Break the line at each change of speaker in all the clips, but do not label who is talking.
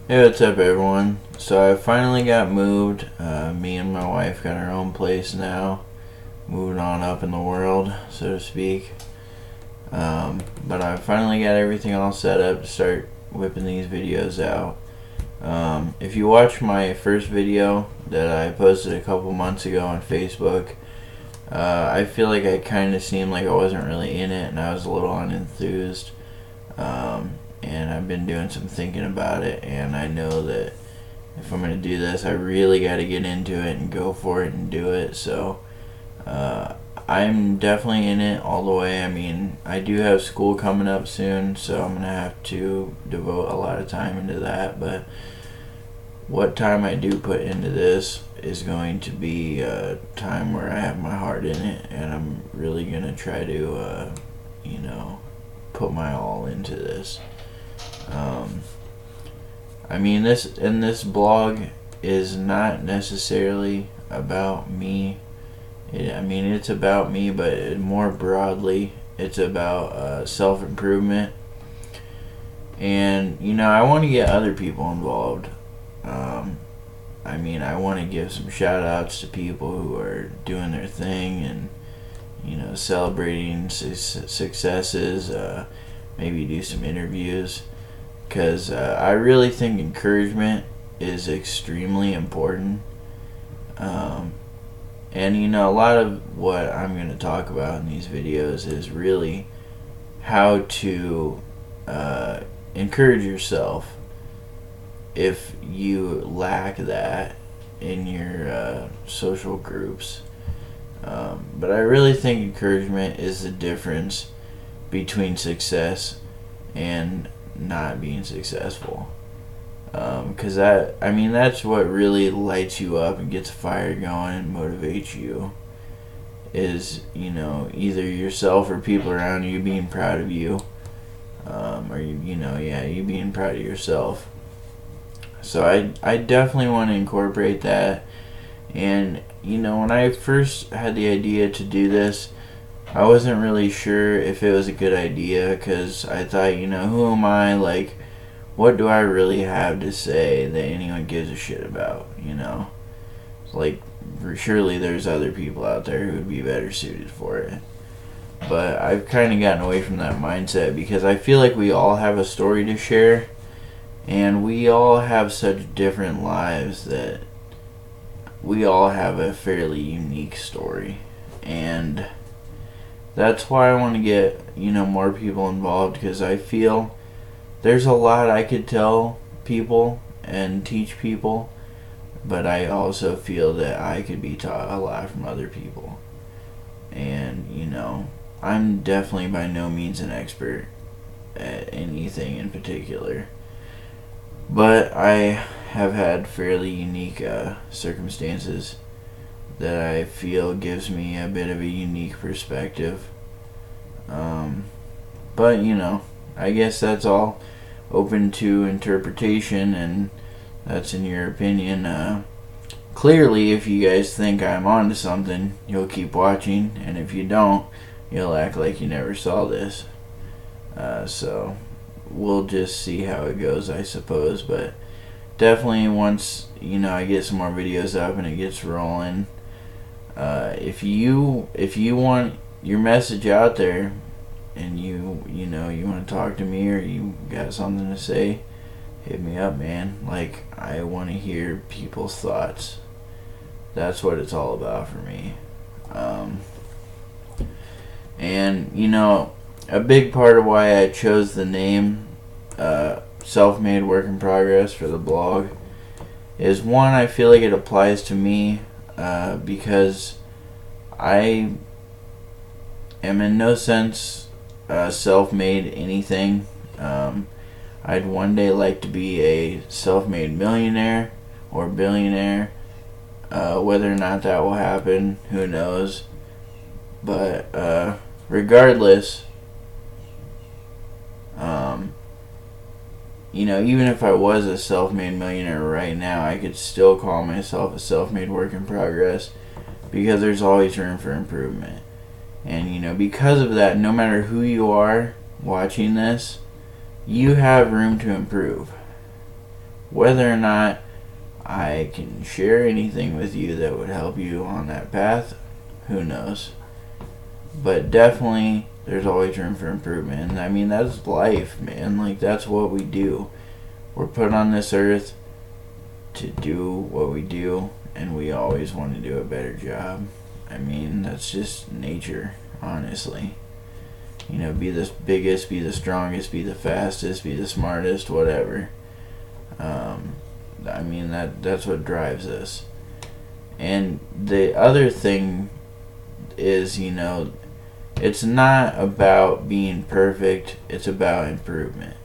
Hey, what's up, everyone? So I finally got moved. Me and my wife got our own place now, moving on up in the world, so to speak. But I finally got everything all set up to start whipping these videos out. If you watch my first video that I posted a couple months ago on Facebook, I feel like I kind of seemed like I wasn't really in it, and I was a little unenthused. And I've been doing some thinking about it, and I know that if I'm going to do this, I really got to get into it and go for it and do it. So I'm definitely in it all the way. I mean, I do have school coming up soon, so I'm going to have to devote a lot of time into that. But what time I do put into this is going to be a time where I have my heart in it, and I'm really going to try to, put my all into this. I mean, this blog is not necessarily about me. It's about me, but more broadly, it's about self improvement. And I want to get other people involved. I want to give some shout outs to people who are doing their thing and celebrating successes. Maybe do some interviews, because I really think encouragement is extremely important. And a lot of what I'm going to talk about in these videos is really how to encourage yourself if you lack that in your social groups. But I really think encouragement is the difference between success and not being successful. Because that's what really lights you up and gets a fire going and motivates you. Is either yourself or people around you being proud of you, or you being proud of yourself. So I definitely want to incorporate that. And when I first had the idea to do this, I wasn't really sure if it was a good idea, because I thought, who am I? Like, what do I really have to say that anyone gives a shit about? Like, surely there's other people out there who would be better suited for it. But I've kind of gotten away from that mindset, because I feel like we all have a story to share, and we all have such different lives that we all have a fairly unique story. And that's why I want to get more people involved, because I feel there's a lot I could tell people and teach people, but I also feel that I could be taught a lot from other people. And I'm definitely by no means an expert at anything in particular, but I have had fairly unique circumstances that I feel gives me a bit of a unique perspective. But I guess that's all open to interpretation, and that's in your opinion. Clearly, if you guys think I'm onto something, you'll keep watching, and if you don't, you'll act like you never saw this. So we'll just see how it goes, I suppose. But definitely once I get some more videos up and it gets rolling, if you want your message out there, and you want to talk to me, or you got something to say, hit me up, man. Like, I want to hear people's thoughts. That's what it's all about for me. And a big part of why I chose the name Self-Made Work in Progress for the blog is, one, I feel like it applies to me, because I am in no sense self-made anything. I'd one day like to be a self-made millionaire or billionaire. Whether or not that will happen, who knows. But regardless, even if I was a self-made millionaire right now, I could still call myself a self-made work in progress, because there's always room for improvement. And because of that, no matter who you are watching this, you have room to improve. Whether or not I can share anything with you that would help you on that path, who knows? But definitely, there's always room for improvement. And I mean, that's life, man. Like, that's what we do. We're put on this earth to do what we do, and we always want to do a better job. I mean, that's just nature, honestly. You know, be the biggest, be the strongest, be the fastest, be the smartest, whatever. I mean, that's what drives us. And the other thing is, you know, it's not about being perfect, it's about improvement.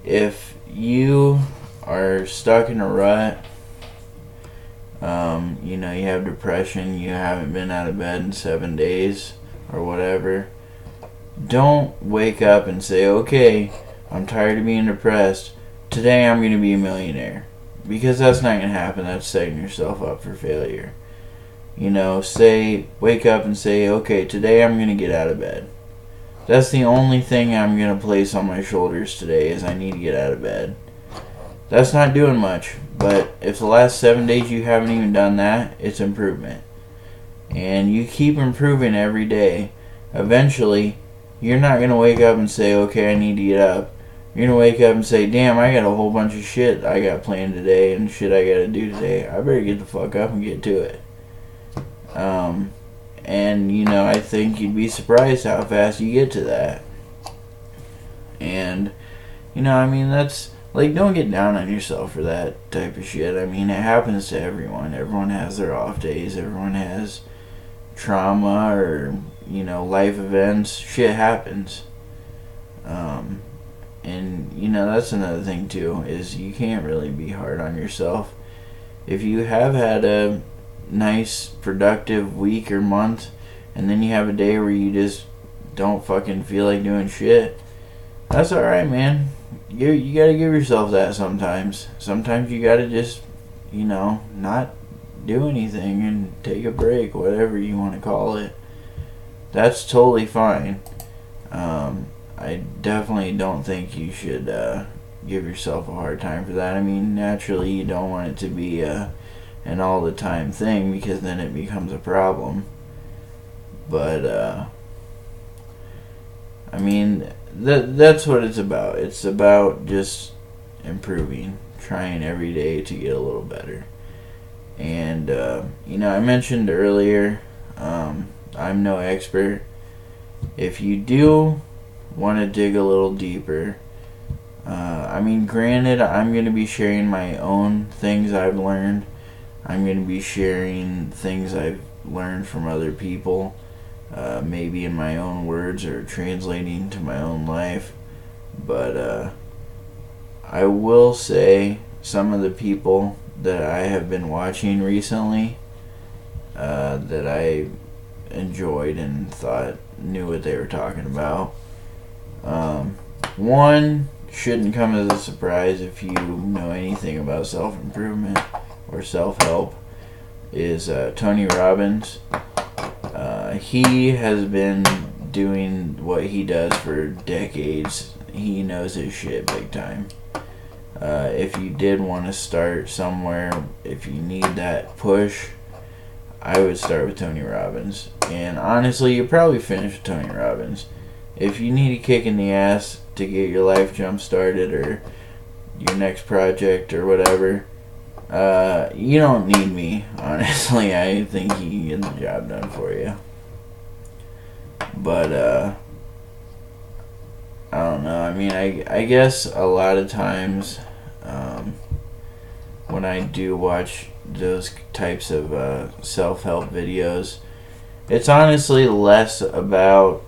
If you are stuck in a rut, you know, you have depression, you haven't been out of bed in 7 days or whatever, don't wake up and say, okay, I'm tired of being depressed, today I'm going to be a millionaire. Because that's not going to happen. That's setting yourself up for failure. You know, wake up and say, okay, today I'm going to get out of bed. That's the only thing I'm going to place on my shoulders today is I need to get out of bed. That's not doing much. But if the last 7 days you haven't even done that, it's improvement. And you keep improving every day. Eventually, you're not going to wake up and say, okay, I need to get up. You're going to wake up and say, damn, I got a whole bunch of shit I got planned today and shit I got to do today. I better get the fuck up and get to it. And, you know, I think you'd be surprised how fast you get to that. And, you know, I mean, that's, like, don't get down on yourself for that type of shit. I mean, it happens to everyone. Everyone has their off days. Everyone has trauma or, you know, life events. Shit happens. And, you know, that's another thing, too, is you can't really be hard on yourself. If you have had a nice, productive week or month, and then you have a day where you just don't fucking feel like doing shit, that's alright, man. You gotta give yourself that sometimes. Sometimes you gotta just, you know, not do anything and take a break, whatever you want to call it. That's totally fine. I definitely don't think you should give yourself a hard time for that. I mean, naturally, you don't want it to be an all-the-time thing because then it becomes a problem. But, I mean, that's what it's about. It's about just improving, trying every day to get a little better. And, you know, I mentioned earlier, I'm no expert. If you do want to dig a little deeper, I mean, granted, I'm going to be sharing my own things I've learned. I'm going to be sharing things I've learned from other people, maybe in my own words or translating to my own life. But I will say some of the people that I have been watching recently that I enjoyed and thought knew what they were talking about. One shouldn't come as a surprise if you know anything about self-improvement or self-help, is Tony Robbins. He has been doing what he does for decades. He knows his shit big time. If you did want to start somewhere, if you need that push, I would start with Tony Robbins. And honestly, you'll probably finish with Tony Robbins. If you need a kick in the ass to get your life jump started or your next project or whatever, you don't need me. Honestly, I think he can get the job done for you. But, I don't know. I mean, I guess a lot of times when I do watch those types of self-help videos, it's honestly less about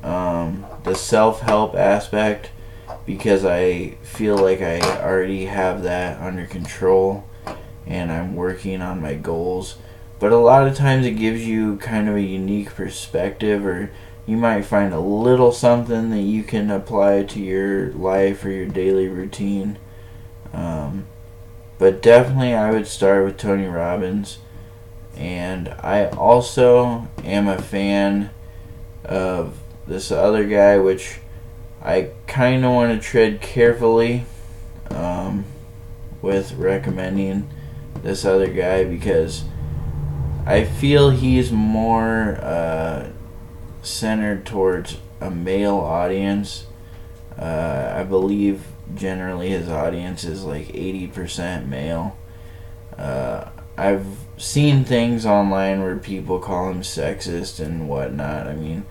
the self-help aspect, because I feel like I already have that under control and I'm working on my goals. But a lot of times it gives you kind of a unique perspective, or you might find a little something that you can apply to your life or your daily routine. But definitely I would start with Tony Robbins. And I also am a fan of this other guy, which I kind of want to tread carefully with recommending this other guy because I feel he's more centered towards a male audience. I believe generally his audience is like 80% male. I've seen things online where people call him sexist and whatnot. I mean,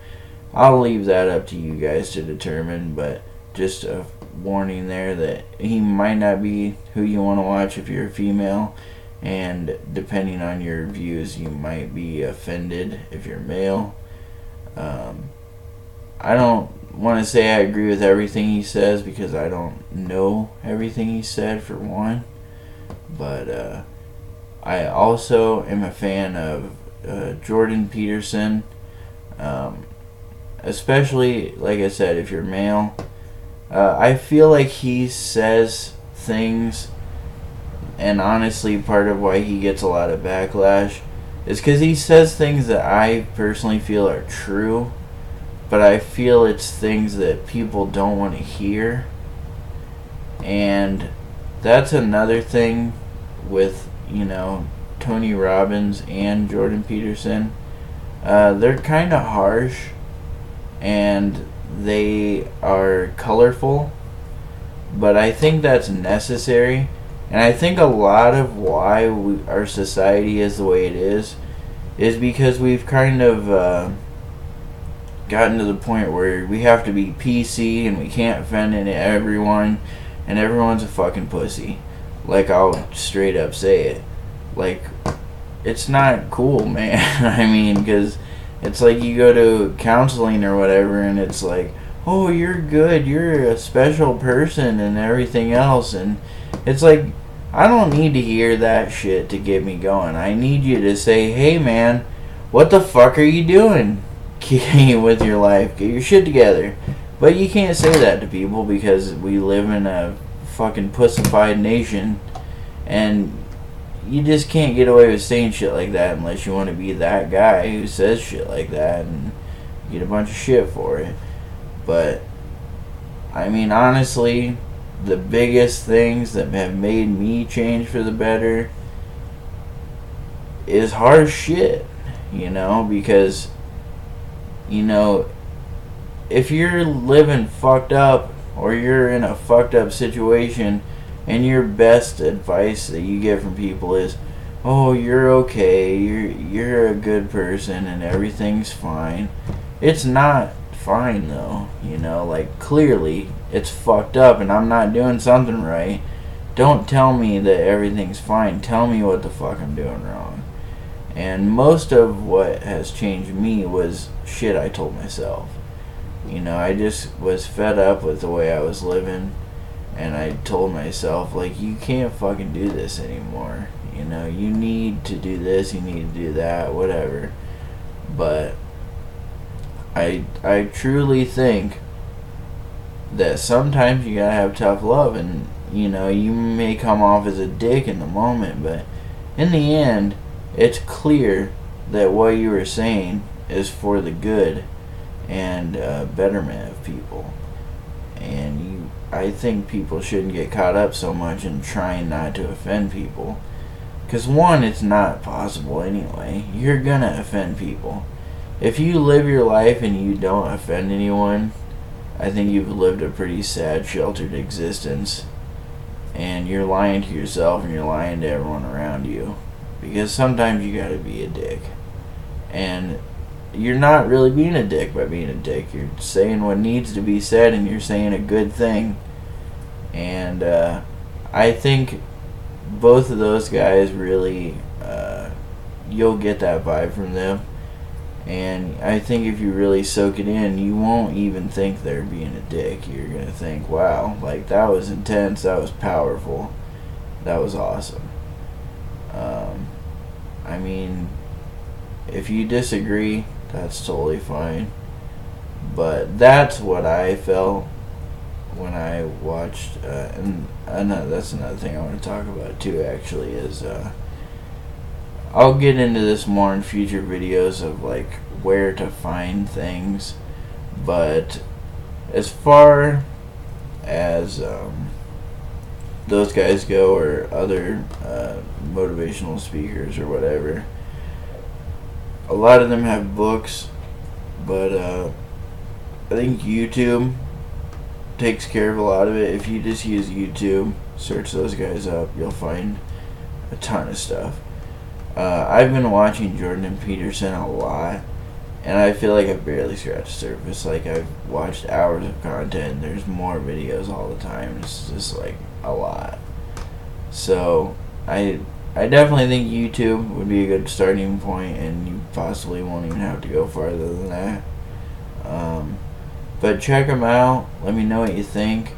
I'll leave that up to you guys to determine, but just a warning there that he might not be who you want to watch if you're a female, and depending on your views, you might be offended if you're male. I don't want to say I agree with everything he says because I don't know everything he said, for one, but I also am a fan of Jordan Peterson, especially, like I said, if you're male. I feel like he says things, and honestly, part of why he gets a lot of backlash is because he says things that I personally feel are true, but I feel it's things that people don't want to hear. And that's another thing with, Tony Robbins and Jordan Peterson. They're kind of harsh, and they are colorful, but I think that's necessary. And I think a lot of why our society is the way it is because we've kind of gotten to the point where we have to be PC and we can't offend everyone, and everyone's a fucking pussy. Like, I'll straight up say it. Like, it's not cool, man. I mean, because it's like you go to counseling or whatever, and it's like, oh, you're good, you're a special person and everything else, and it's like, I don't need to hear that shit to get me going. I need you to say, hey man, what the fuck are you doing with your life? Get your shit together. But you can't say that to people because we live in a fucking pussified nation, and you just can't get away with saying shit like that unless you want to be that guy who says shit like that and get a bunch of shit for it. But, I mean, honestly, the biggest things that have made me change for the better is harsh shit, because, if you're living fucked up or you're in a fucked up situation and your best advice that you get from people is, oh, you're okay, you're a good person and everything's fine. It's not fine though, like, clearly it's fucked up and I'm not doing something right. Don't tell me that everything's fine. Tell me what the fuck I'm doing wrong. And most of what has changed me was shit I told myself. I just was fed up with the way I was living, and I told myself, like, you can't fucking do this anymore. You need to do this, you need to do that, whatever. But I truly think that sometimes you gotta have tough love, and you may come off as a dick in the moment, but in the end, it's clear that what you were saying is for the good and betterment of people. And I think people shouldn't get caught up so much in trying not to offend people, because one, it's not possible anyway. You're gonna offend people. If you live your life and you don't offend anyone, I think you've lived a pretty sad, sheltered existence. And you're lying to yourself and you're lying to everyone around you. Because sometimes you gotta be a dick. And you're not really being a dick by being a dick. You're saying what needs to be said and you're saying a good thing. And I think both of those guys really, you'll get that vibe from them. And I think if you really soak it in, you won't even think they're being a dick. You're going to think, wow, like, that was intense, that was powerful, that was awesome. I mean, if you disagree, that's totally fine. But that's what I felt when I watched, and that's another thing I want to talk about too, actually, is, I'll get into this more in future videos of like where to find things, but as far as those guys go, or other motivational speakers or whatever. A lot of them have books, but I think YouTube takes care of a lot of it. If you just use YouTube, search those guys up, you'll find a ton of stuff. I've been watching Jordan Peterson a lot, and I feel like I've barely scratched the surface. Like, I've watched hours of content. There's more videos all the time. It's just like a lot. So I definitely think YouTube would be a good starting point, and you possibly won't even have to go farther than that. But check them out. Let me know what you think.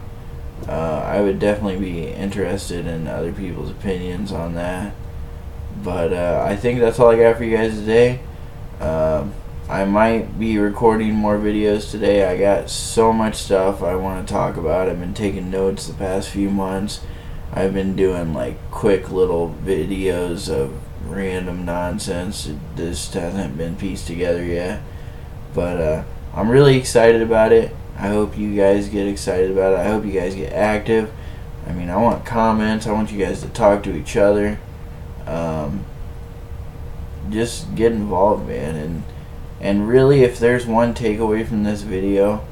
I would definitely be interested in other people's opinions on that. But I think that's all I got for you guys today. I might be recording more videos today. I got so much stuff I want to talk about. I've been taking notes the past few months. I've been doing like quick little videos of random nonsense. This hasn't been pieced together yet. But I'm really excited about it. I hope you guys get excited about it. I hope you guys get active. I mean, I want comments. I want you guys to talk to each other. Just get involved, man. And really, if there's one takeaway from this video,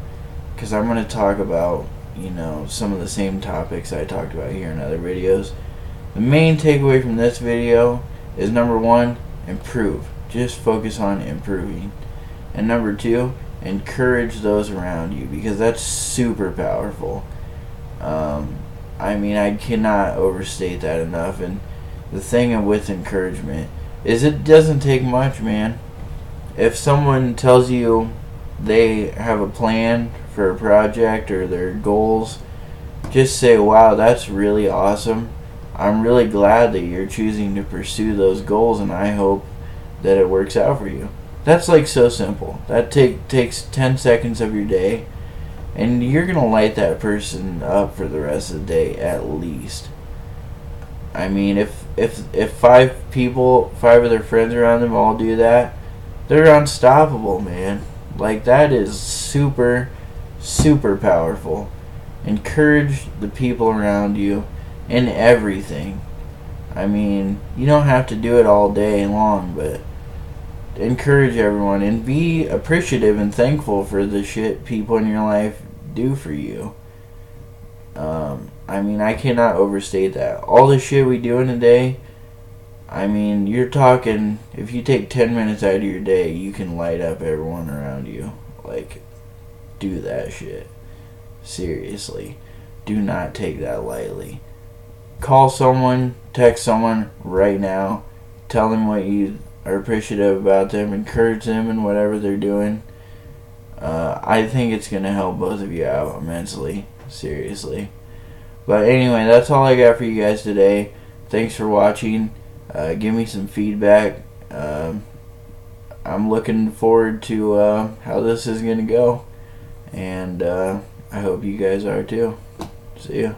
because I'm going to talk about, some of the same topics I talked about here in other videos. The main takeaway from this video is, number one, improve. Just focus on improving. And number two, encourage those around you, because that's super powerful. I mean, I cannot overstate that enough. And the thing with encouragement is it doesn't take much, man. If someone tells you they have a plan for a project or their goals, just say, wow, that's really awesome. I'm really glad that you're choosing to pursue those goals, and I hope that it works out for you. That's like so simple. That takes 10 seconds of your day, and you're going to light that person up for the rest of the day at least. I mean, if 5 people, 5 of their friends around them all do that, they're unstoppable, man. Like, that is super, super powerful. Encourage the people around you in everything. I mean, you don't have to do it all day long, but encourage everyone and be appreciative and thankful for the shit people in your life do for you. I mean, I cannot overstate that. All the shit we do in a day, I mean, you're talking, if you take 10 minutes out of your day, you can light up everyone around you. Like, do that shit. Seriously. Do not take that lightly. Call someone, text someone right now. Tell them what you are appreciative about them. Encourage them in whatever they're doing. I think it's going to help both of you out immensely. Seriously. But anyway, that's all I got for you guys today. Thanks for watching. Give me some feedback. I'm looking forward to how this is going to go. And I hope you guys are too. See ya.